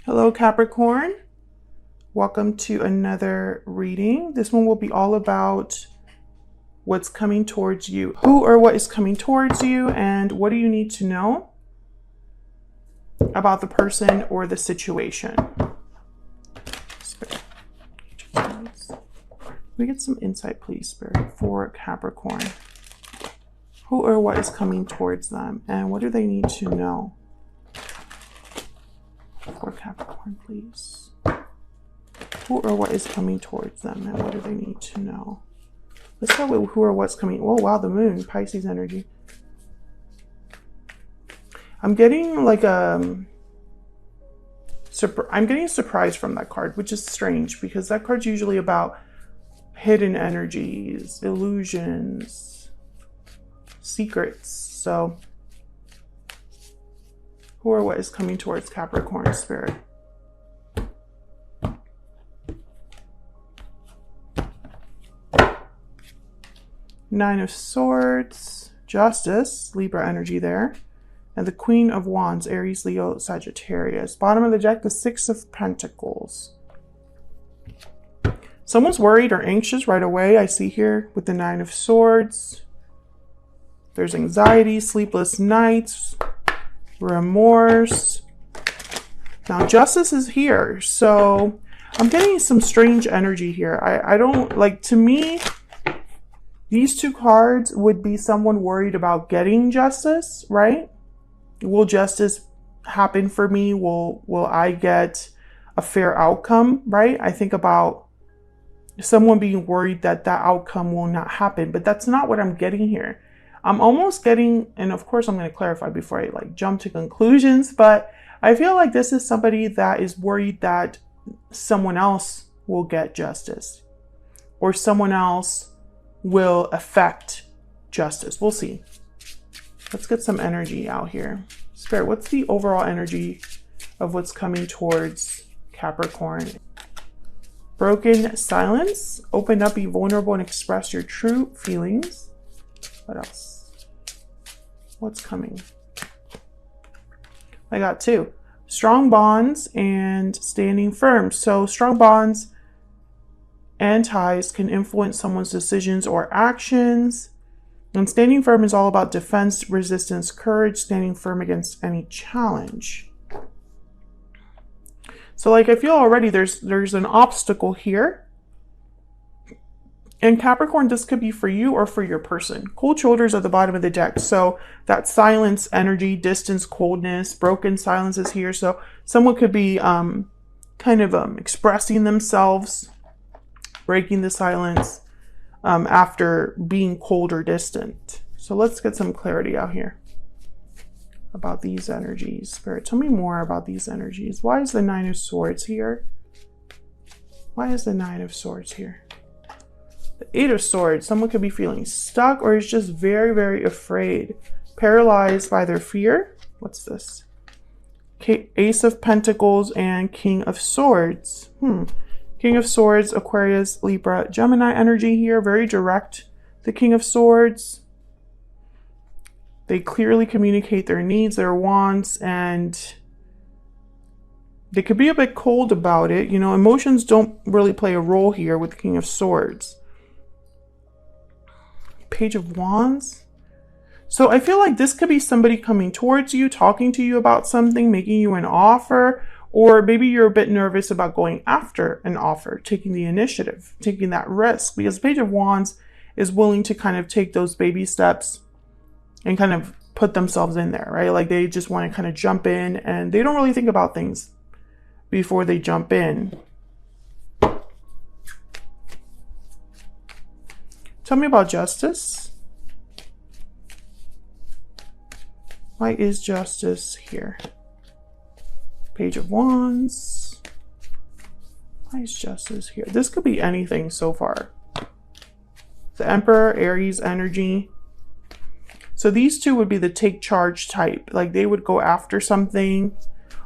Hello, Capricorn. Welcome to another reading. This one will be all about what's coming towards you. Who or what is coming towards you, and what do you need to know about the person or the situation. Spirit. We get some insight, please, Spirit, for Capricorn. Who or what is coming towards them, and what do they need to know? For Capricorn, please. Who or what is coming towards them, and what do they need to know? Let's start with who or what's coming. Oh, wow, the moon, Pisces energy. I'm getting like I'm getting surprised from that card, which is strange because that card's usually about hidden energies, illusions, secrets. So who or what is coming towards Capricorn, Spirit? Nine of Swords, Justice, Libra energy there. And the Queen of Wands, Aries, Leo, Sagittarius. Bottom of the deck, the Six of Pentacles. Someone's worried or anxious right away, I see here with the Nine of Swords. There's anxiety, sleepless nights, remorse. Now, Justice is here, so I'm getting some strange energy here. I don't, like, to me, these two cards would be someone worried about getting justice, right? Will justice happen for me? Will I get a fair outcome, right? I think about someone being worried that that outcome will not happen, but that's not what I'm getting here. I'm almost getting, and of course I'm going to clarify before I jump to conclusions, but I feel like this is somebody that is worried that someone else will get justice or someone else will affect justice. We'll see. Let's get some energy out here. Spirit, what's the overall energy of what's coming towards Capricorn? Broken silence. Open up, be vulnerable, and express your true feelings. What else? What's coming? I got two. Strong bonds and standing firm. So strong bonds and ties can influence someone's decisions or actions. And standing firm is all about defense, resistance, courage, standing firm against any challenge. So I feel already there's an obstacle here. And Capricorn, this could be for you or for your person. Cold shoulders at the bottom of the deck. So that silence energy, distance, coldness, broken silence is here. So someone could be expressing themselves, breaking the silence after being cold or distant. So let's get some clarity out here about these energies. Spirit, tell me more about these energies. Why is the Nine of Swords here? Why is the Nine of Swords here? The Eight of Swords, someone could be feeling stuck or is just very, very afraid, paralyzed by their fear. What's this? Ace of Pentacles and King of Swords. King of Swords, Aquarius, Libra, Gemini energy here. Very direct. The King of Swords. They clearly communicate their needs, their wants, and they could be a bit cold about it. You know, emotions don't really play a role here with the King of Swords. Page of Wands. So I feel like this could be somebody coming towards you, talking to you about something, making you an offer. Or maybe you're a bit nervous about going after an offer, taking the initiative, taking that risk. Because Page of Wands is willing to kind of take those baby steps and kind of put themselves in there, right? Like they just want to kind of jump in and they don't really think about things before they jump in. Tell me about justice. Why is justice here? Page of Wands. Why is justice here? This could be anything so far. The Emperor, Aries energy. So these two would be the take charge type. Like they would go after something.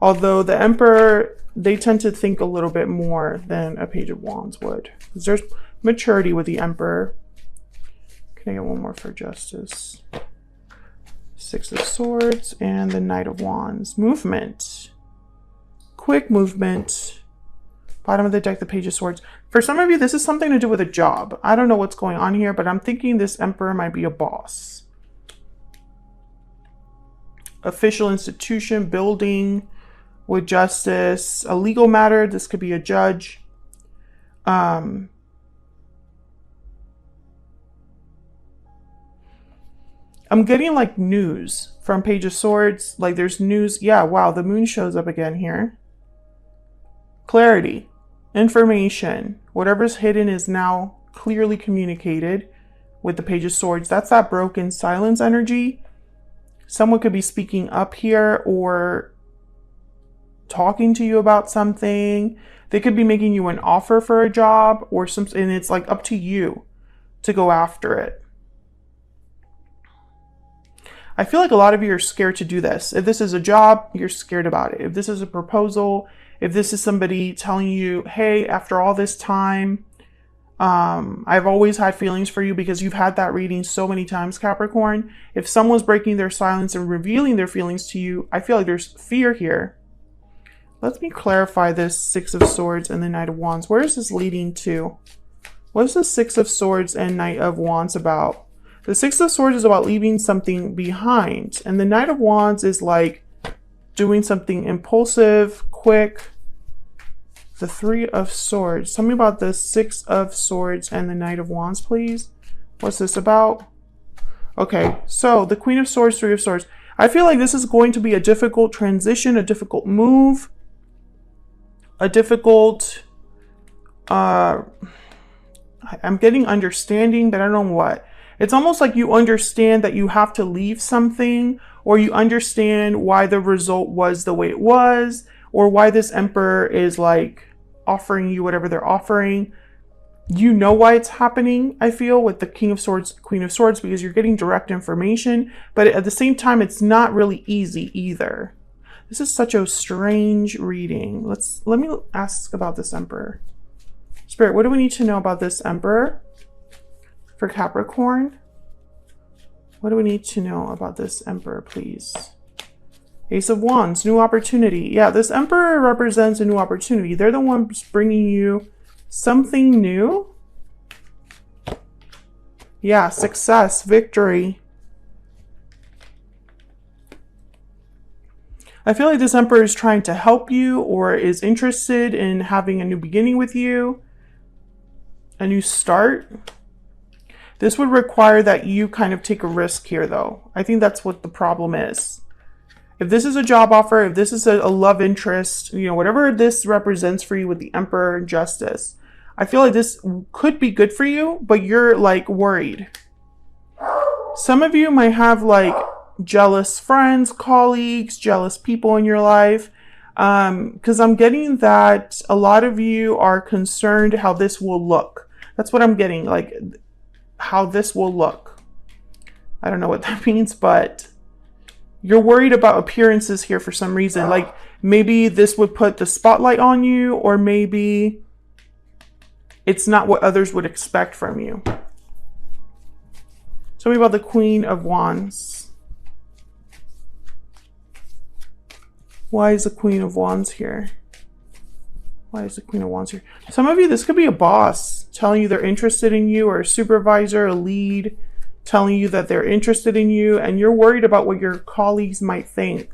Although the Emperor, they tend to think a little bit more than a Page of Wands would. Because there's maturity with the Emperor. Can I get one more for justice? Six of Swords and the Knight of Wands. Movement. quick movement. Bottom of the deck, the Page of Swords. For some of you, this is something to do with a job. I don't know what's going on here, but I'm thinking this Emperor might be a boss. Official institution, building with justice, a legal matter. This could be a judge. I'm getting like news from Page of Swords. Like there's news. Yeah, wow, the moon shows up again here. Clarity, information, whatever's hidden is now clearly communicated with the Page of Swords. That's that broken silence energy. Someone could be speaking up here or talking to you about something. They could be making you an offer for a job or something, and it's like up to you to go after it. I feel like a lot of you are scared to do this. If this is a job, you're scared about it. If this is a proposal, if this is somebody telling you, hey, after all this time, I've always had feelings for you, because you've had that reading so many times, Capricorn. If someone's breaking their silence and revealing their feelings to you, I feel like there's fear here. Let me clarify this Six of Swords and the Knight of Wands. Where is this leading to? What is the Six of Swords and Knight of Wands about? The Six of Swords is about leaving something behind. And the Knight of Wands is like doing something impulsive, quick. The Three of Swords. Tell me about the Six of Swords and the Knight of Wands, please. What's this about? Okay, so the Queen of Swords, Three of Swords. I feel like this is going to be a difficult transition, a difficult move, a difficult... I'm getting understanding, but I don't know what. It's almost like you understand that you have to leave something, or you understand why the result was the way it was, or why this Emperor is like offering you whatever they're offering. You know why it's happening, I feel, with the King of Swords, Queen of Swords, because you're getting direct information, but at the same time, it's not really easy either. This is such a strange reading. Let me ask about this Emperor. Spirit, what do we need to know about this Emperor for Capricorn? What do we need to know about this Emperor, please? Ace of Wands, new opportunity. Yeah, this Emperor represents a new opportunity. They're the ones bringing you something new. Yeah, success, victory. I feel like this Emperor is trying to help you or is interested in having a new beginning with you. A new start. This would require that you kind of take a risk here, though. I think that's what the problem is. If this is a job offer, if this is a love interest, you know, whatever this represents for you with the Emperor and Justice, I feel like this could be good for you, but you're like worried. Some of you might have like jealous friends, colleagues, jealous people in your life. Because I'm getting that a lot of you are concerned how this will look. That's what I'm getting, like how this will look. I don't know what that means, but you're worried about appearances here for some reason. Like maybe this would put the spotlight on you, or maybe it's not what others would expect from you. Tell me about the Queen of Wands. Why is the Queen of Wands here? Why is the Queen of Wands here? Some of you, this could be a boss telling you they're interested in you, or a supervisor, a lead, telling you that they're interested in you, and you're worried about what your colleagues might think.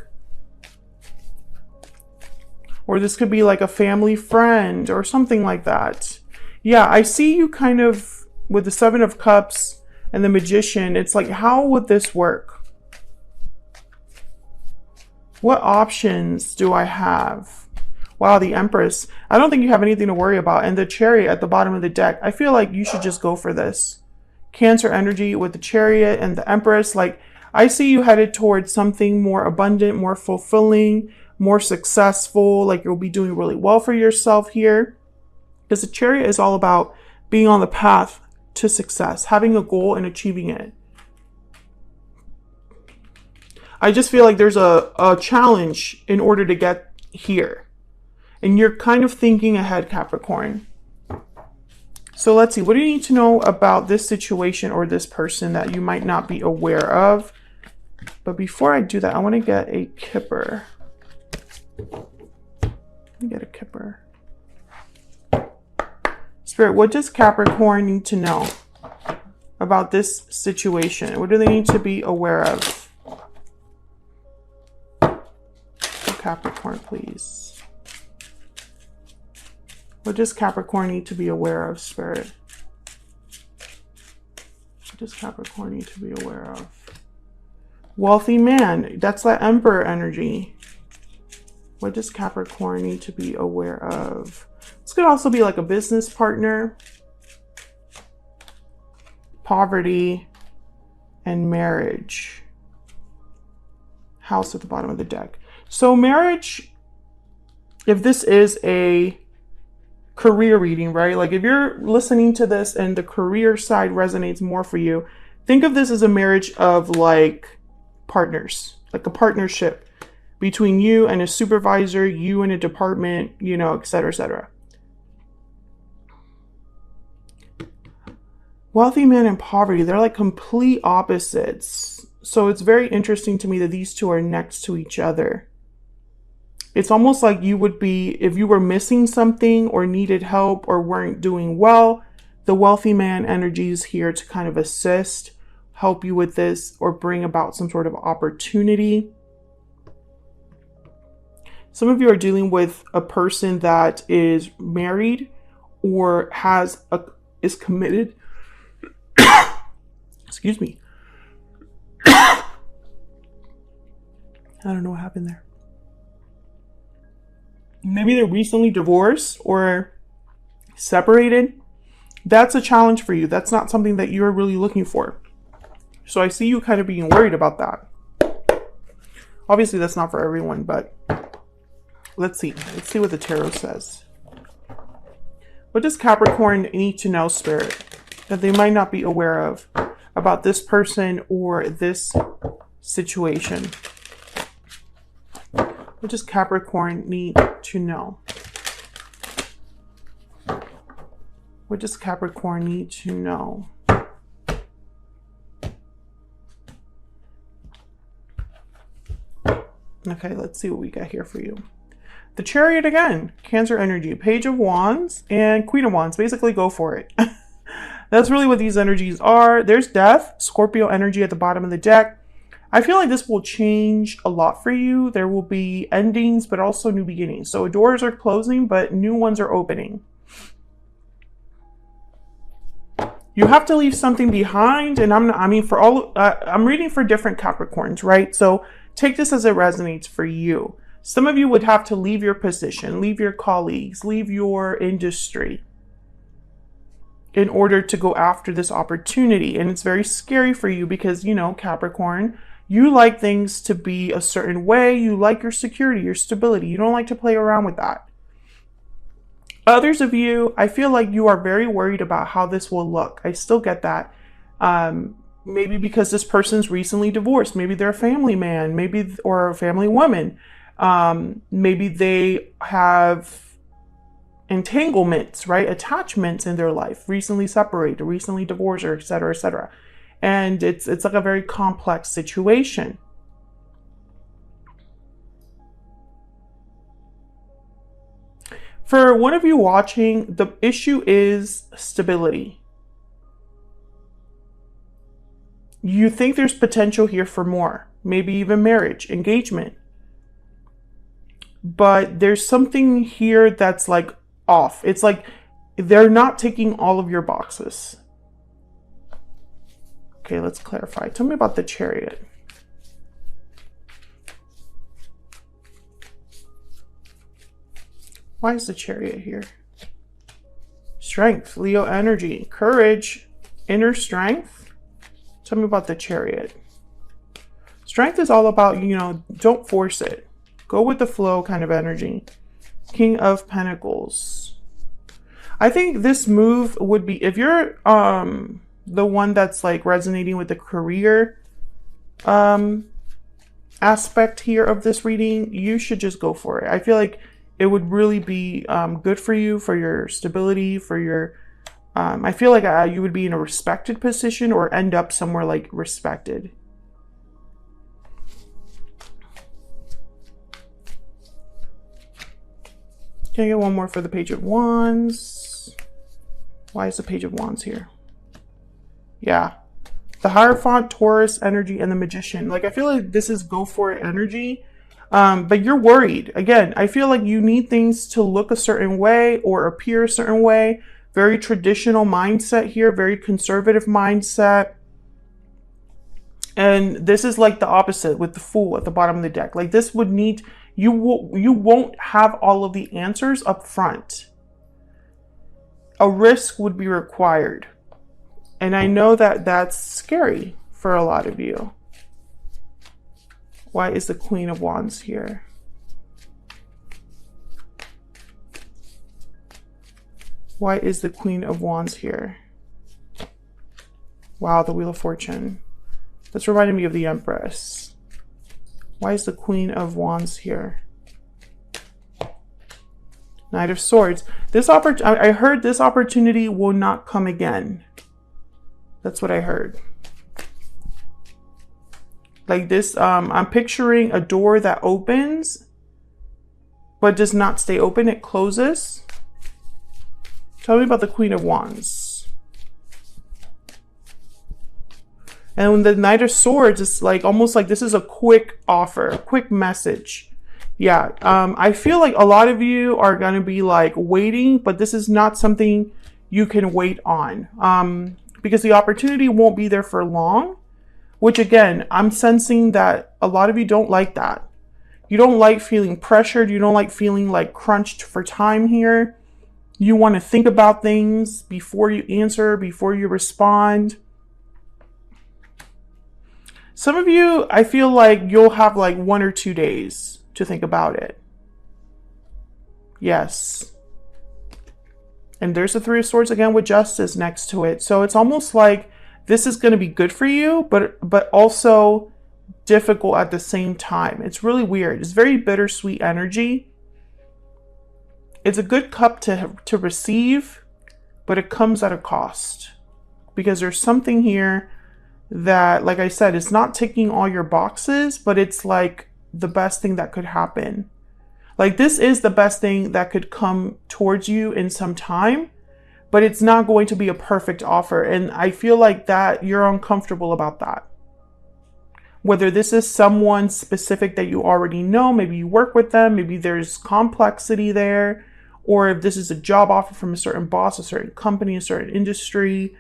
Or this could be like a family friend or something like that. Yeah, I see you kind of with the Seven of Cups and the Magician. It's like, how would this work? What options do I have? Wow, the Empress. I don't think you have anything to worry about. And the Chariot at the bottom of the deck. I feel like you should just go for this. Cancer energy with the Chariot and the Empress. Like, I see you headed towards something more abundant, more fulfilling, more successful. Like, you'll be doing really well for yourself here. Because the Chariot is all about being on the path to success, having a goal and achieving it. I just feel like there's a challenge in order to get here. And you're kind of thinking ahead, Capricorn. So let's see. What do you need to know about this situation or this person that you might not be aware of? But before I do that, I want to get a Kipper. Let me get a kipper. Spirit, what does Capricorn need to know about this situation? What do they need to be aware of? For Capricorn, please. What does Capricorn need to be aware of, Spirit? What does Capricorn need to be aware of? Wealthy man. That's that Emperor energy. What does Capricorn need to be aware of? This could also be like a business partner, poverty, and marriage. House at the bottom of the deck. So marriage, if this is a career reading, right? Like if you're listening to this and the career side resonates more for you, think of this as a marriage of like partners, like a partnership between you and a supervisor, you and a department, you know, et cetera, et cetera. Wealthy man and poverty, they're like complete opposites. So it's very interesting to me that these two are next to each other. It's almost like you would be, if you were missing something or needed help or weren't doing well, the wealthy man energy is here to kind of assist, help you with this, or bring about some sort of opportunity. Some of you are dealing with a person that is married or is committed. Excuse me. I don't know what happened there. Maybe they're recently divorced or separated. That's a challenge for you. That's not something that you're really looking for. So I see you kind of being worried about that. Obviously, that's not for everyone, but let's see. Let's see what the tarot says. What does Capricorn need to know, Spirit, that they might not be aware of about this person or this situation? What does Capricorn need to know? What does Capricorn need to know? Okay, let's see what we got here for you. The Chariot again, Cancer energy, Page of Wands and Queen of Wands. Basically, go for it. That's really what these energies are. There's Death, Scorpio energy at the bottom of the deck. I feel like this will change a lot for you. There will be endings, but also new beginnings. So doors are closing, but new ones are opening. You have to leave something behind, and I'm reading for different Capricorns, right? So take this as it resonates for you. Some of you would have to leave your position, leave your colleagues, leave your industry in order to go after this opportunity. And it's very scary for you because, you know, Capricorn, you like things to be a certain way. You like your security, your stability. You don't like to play around with that. Others of you, I feel like you are very worried about how this will look. I still get that. Maybe because this person's recently divorced. Maybe they're a family man, maybe, or a family woman. Maybe they have entanglements, right? Attachments in their life, recently separated, recently divorced, or et cetera, et cetera. And it's like a very complex situation. For one of you watching, the issue is stability. You think there's potential here for more, maybe even marriage, engagement. But there's something here that's like off. It's like they're not ticking all of your boxes. Okay, let's clarify. Tell me about the Chariot. Why is the Chariot here? Strength, Leo energy, courage, inner strength. Tell me about the Chariot. Strength is all about, you know, don't force it. Go with the flow kind of energy. King of Pentacles. I think this move would be, if you're the one that's like resonating with the career aspect here of this reading, you should just go for it. I feel like it would really be good for you, for your stability, for your, I feel like you would be in a respected position or end up somewhere like respected. Can I get one more for the Page of Wands? Why is the Page of Wands here? Yeah. The Hierophant, Taurus energy, and the Magician. Like, I feel like this is go for it energy. But you're worried. Again, I feel like you need things to look a certain way or appear a certain way. Very traditional mindset here. Very conservative mindset. And this is like the opposite with the Fool at the bottom of the deck. Like, this would need... You won't have all of the answers up front. A risk would be required. And I know that that's scary for a lot of you. Why is the Queen of Wands here? Why is the Queen of Wands here? Wow, the Wheel of Fortune. That's reminding me of the Empress. Why is the Queen of Wands here? Knight of Swords. I heard this opportunity will not come again. That's what I heard. Like this, I'm picturing a door that opens, but does not stay open. It closes. Tell me about the Queen of Wands. And when the Knight of Swords is like almost like this is a quick offer, a quick message. Yeah, I feel like a lot of you are going to be like waiting, but this is not something you can wait on because the opportunity won't be there for long, which again, I'm sensing that a lot of you don't like that. You don't like feeling pressured. You don't like feeling like crunched for time here. You want to think about things before you answer, before you respond. Some of you, I feel like you'll have like 1 or 2 days to think about it. Yes. And there's the Three of Swords again with Justice next to it. So it's almost like this is going to be good for you, but also difficult at the same time. It's really weird. It's very bittersweet energy. It's a good cup to receive, but it comes at a cost. Because there's something here that, like I said, it's not ticking all your boxes, but it's like the best thing that could happen. Like this is the best thing that could come towards you in some time, but it's not going to be a perfect offer. And I feel like that you're uncomfortable about that. Whether this is someone specific that you already know, maybe you work with them, maybe there's complexity there, or if this is a job offer from a certain boss, a certain company, a certain industry,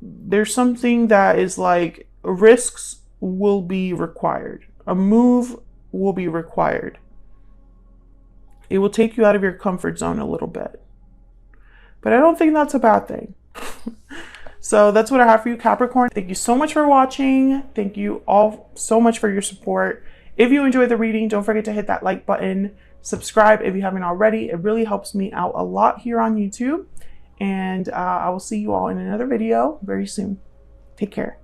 there's something that is like risks will be required. A move will be required. It will take you out of your comfort zone a little bit. But I don't think that's a bad thing. So that's what I have for you, Capricorn. Thank you so much for watching. Thank you all so much for your support. If you enjoyed the reading, don't forget to hit that like button. Subscribe if you haven't already. It really helps me out a lot here on YouTube. And I will see you all in another video very soon. Take care.